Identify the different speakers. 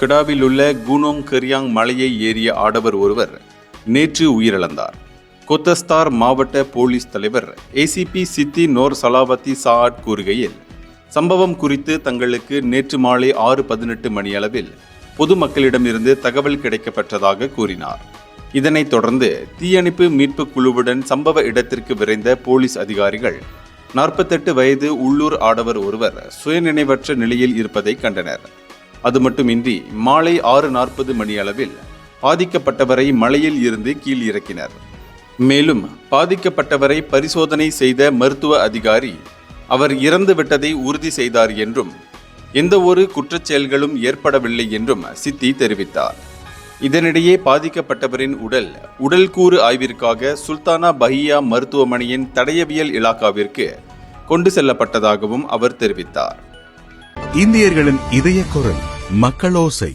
Speaker 1: கிடாவில் உள்ள குனோங் கெரியாங் மலையை ஏறிய ஆடவர் ஒருவர் நேற்று உயிரிழந்தார். கொத்தஸ்தார் மாவட்ட போலீஸ் தலைவர் ஏசிபி சித்தி நோர் சலாவத்தி சாட் கூறுகையில், சம்பவம் குறித்து தங்களுக்கு நேற்று மாலை 6:18 மணியளவில் பொதுமக்களிடமிருந்து தகவல் கிடைக்கப்பெற்றதாக கூறினார். இதனைத் தொடர்ந்து தீயணைப்பு மீட்பு குழுவுடன் சம்பவ இடத்திற்கு விரைந்த போலீஸ் அதிகாரிகள் 48 வயது உள்ளூர் ஆடவர் ஒருவர் சுயநினைவற்ற நிலையில் இருப்பதை கண்டனர். அது மட்டுமின்றி மாலை 6:40 மணியளவில் பாதிக்கப்பட்டவரை மலையில் இருந்து கீழ் இறக்கினர். மேலும் பாதிக்கப்பட்டவரை பரிசோதனை செய்த மருத்துவ அதிகாரி அவர் இறந்து விட்டதை உறுதி செய்தார் என்றும் எந்த ஒரு குற்றச்செயல்களும் ஏற்படவில்லை என்றும் சித்தி தெரிவித்தார். இதனிடையே பாதிக்கப்பட்டவரின் உடல்கூறு ஆய்விற்காக சுல்தானா பஹியா மருத்துவமனையின் தடயவியல் இலாகாவிற்கு கொண்டு செல்லப்பட்டதாகவும் அவர் தெரிவித்தார்.
Speaker 2: இந்தியர்களின் இதய குரல் மக்களோசை.